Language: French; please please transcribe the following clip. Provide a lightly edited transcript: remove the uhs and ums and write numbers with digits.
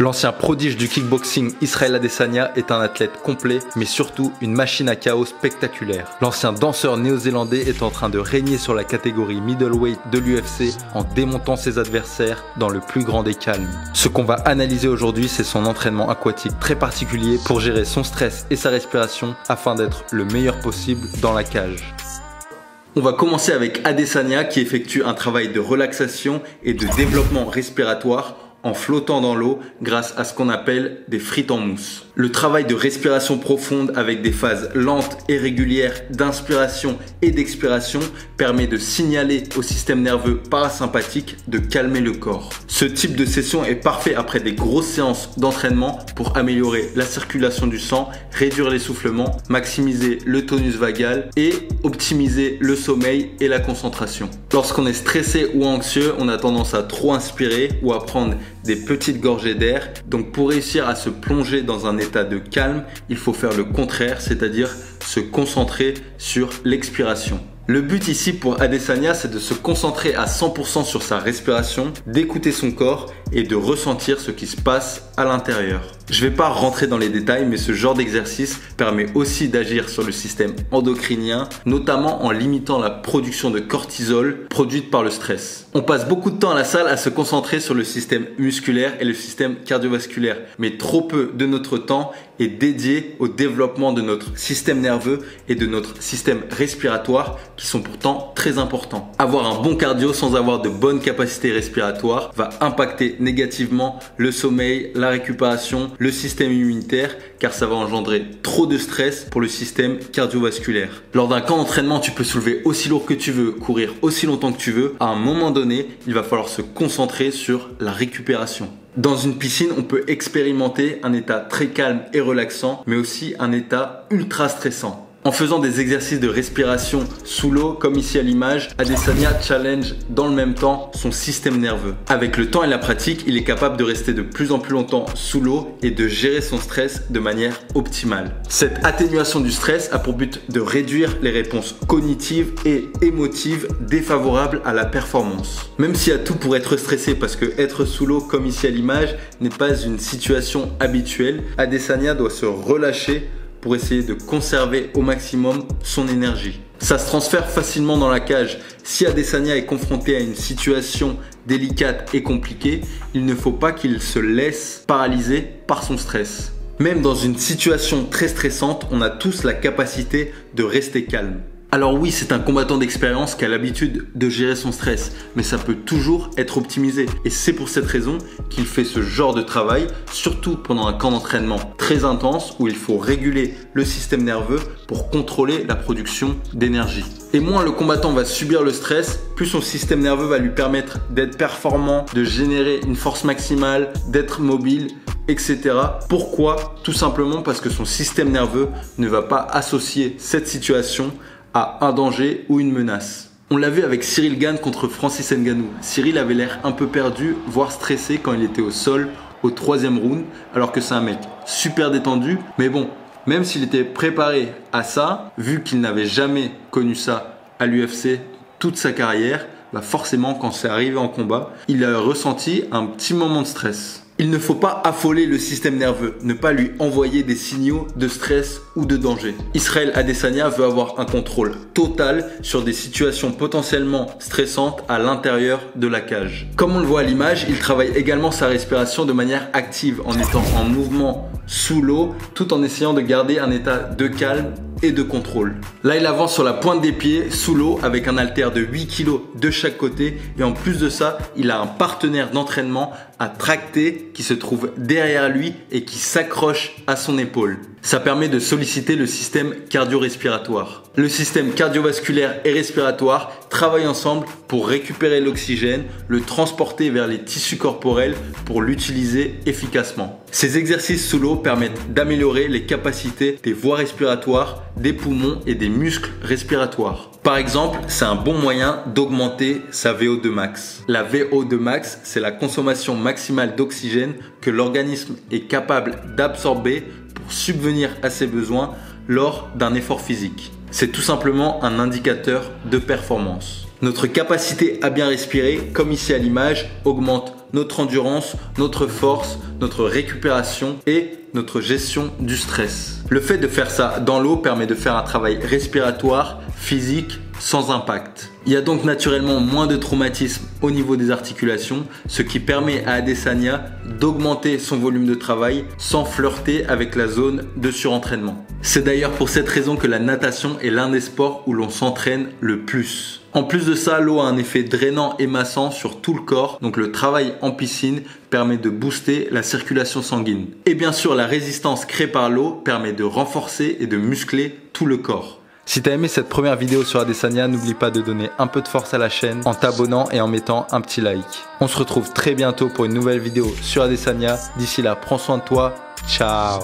L'ancien prodige du kickboxing Israël Adesanya est un athlète complet, mais surtout une machine à chaos spectaculaire. L'ancien danseur néo-zélandais est en train de régner sur la catégorie middleweight de l'UFC en démontant ses adversaires dans le plus grand des calmes. Ce qu'on va analyser aujourd'hui, c'est son entraînement aquatique très particulier pour gérer son stress et sa respiration afin d'être le meilleur possible dans la cage. On va commencer avec Adesanya qui effectue un travail de relaxation et de développement respiratoire en flottant dans l'eau grâce à ce qu'on appelle des frites en mousse. Le travail de respiration profonde avec des phases lentes et régulières d'inspiration et d'expiration permet de signaler au système nerveux parasympathique de calmer le corps. Ce type de session est parfait après des grosses séances d'entraînement pour améliorer la circulation du sang, réduire l'essoufflement, maximiser le tonus vagal et optimiser le sommeil et la concentration. Lorsqu'on est stressé ou anxieux, on a tendance à trop inspirer ou à prendre des petites gorgées d'air. Donc pour réussir à se plonger dans un état de calme, il faut faire le contraire, c'est-à-dire se concentrer sur l'expiration. Le but ici pour Adesanya, c'est de se concentrer à 100% sur sa respiration, d'écouter son corps et de ressentir ce qui se passe à l'intérieur. Je ne vais pas rentrer dans les détails, mais ce genre d'exercice permet aussi d'agir sur le système endocrinien, notamment en limitant la production de cortisol produite par le stress. On passe beaucoup de temps à la salle à se concentrer sur le système musculaire et le système cardiovasculaire, mais trop peu de notre temps est dédié au développement de notre système nerveux et de notre système respiratoire qui sont pourtant très importants. Avoir un bon cardio sans avoir de bonnes capacités respiratoires va impacter négativement le sommeil, la récupération, le système immunitaire car ça va engendrer trop de stress pour le système cardiovasculaire. Lors d'un camp d'entraînement, tu peux soulever aussi lourd que tu veux, courir aussi longtemps que tu veux. À un moment donné, il va falloir se concentrer sur la récupération. Dans une piscine, on peut expérimenter un état très calme et relaxant, mais aussi un état ultra stressant. En faisant des exercices de respiration sous l'eau, comme ici à l'image, Adesanya challenge dans le même temps son système nerveux. Avec le temps et la pratique, il est capable de rester de plus en plus longtemps sous l'eau et de gérer son stress de manière optimale. Cette atténuation du stress a pour but de réduire les réponses cognitives et émotives défavorables à la performance. Même s'il y a tout pour être stressé, parce que être sous l'eau, comme ici à l'image, n'est pas une situation habituelle, Adesanya doit se relâcher pour essayer de conserver au maximum son énergie. Ça se transfère facilement dans la cage. Si Adesanya est confronté à une situation délicate et compliquée, il ne faut pas qu'il se laisse paralyser par son stress. Même dans une situation très stressante, on a tous la capacité de rester calme. Alors oui, c'est un combattant d'expérience qui a l'habitude de gérer son stress, mais ça peut toujours être optimisé. Et c'est pour cette raison qu'il fait ce genre de travail, surtout pendant un camp d'entraînement très intense où il faut réguler le système nerveux pour contrôler la production d'énergie. Et moins le combattant va subir le stress, plus son système nerveux va lui permettre d'être performant, de générer une force maximale, d'être mobile, etc. Pourquoi? Tout simplement parce que son système nerveux ne va pas associer cette situation à un danger ou une menace. On l'a vu avec Cyril Gane contre Francis Ngannou. Cyril avait l'air un peu perdu, voire stressé quand il était au sol au 3e round, alors que c'est un mec super détendu. Mais bon, même s'il était préparé à ça, vu qu'il n'avait jamais connu ça à l'UFC toute sa carrière, bah forcément quand c'est arrivé en combat, il a ressenti un petit moment de stress. Il ne faut pas affoler le système nerveux, ne pas lui envoyer des signaux de stress ou de danger. Israël Adesanya veut avoir un contrôle total sur des situations potentiellement stressantes à l'intérieur de la cage. Comme on le voit à l'image, il travaille également sa respiration de manière active en étant en mouvement sous l'eau tout en essayant de garder un état de calme et de contrôle. Là, il avance sur la pointe des pieds sous l'eau avec un haltère de 8 kg de chaque côté et en plus de ça, il a un partenaire d'entraînement à tracter qui se trouve derrière lui et qui s'accroche à son épaule. Ça permet de solliciter le système cardio-respiratoire. Le système cardiovasculaire et respiratoire travaillent ensemble pour récupérer l'oxygène, le transporter vers les tissus corporels pour l'utiliser efficacement. Ces exercices sous l'eau permettent d'améliorer les capacités des voies respiratoires, des poumons et des muscles respiratoires. Par exemple, c'est un bon moyen d'augmenter sa VO2 max. La VO2 max, c'est la consommation maximale d'oxygène que l'organisme est capable d'absorber pour subvenir à ses besoins lors d'un effort physique. C'est tout simplement un indicateur de performance. Notre capacité à bien respirer, comme ici à l'image, augmente notre endurance, notre force, notre récupération et notre gestion du stress. Le fait de faire ça dans l'eau permet de faire un travail respiratoire, physique, sans impact. Il y a donc naturellement moins de traumatisme au niveau des articulations, ce qui permet à Adesanya d'augmenter son volume de travail sans flirter avec la zone de surentraînement. C'est d'ailleurs pour cette raison que la natation est l'un des sports où l'on s'entraîne le plus. En plus de ça, l'eau a un effet drainant et massant sur tout le corps, donc le travail en piscine permet de booster la circulation sanguine. Et bien sûr, la résistance créée par l'eau permet de renforcer et de muscler tout le corps. Si t'as aimé cette première vidéo sur Adesanya, n'oublie pas de donner un peu de force à la chaîne en t'abonnant et en mettant un petit like. On se retrouve très bientôt pour une nouvelle vidéo sur Adesanya. D'ici là, prends soin de toi. Ciao.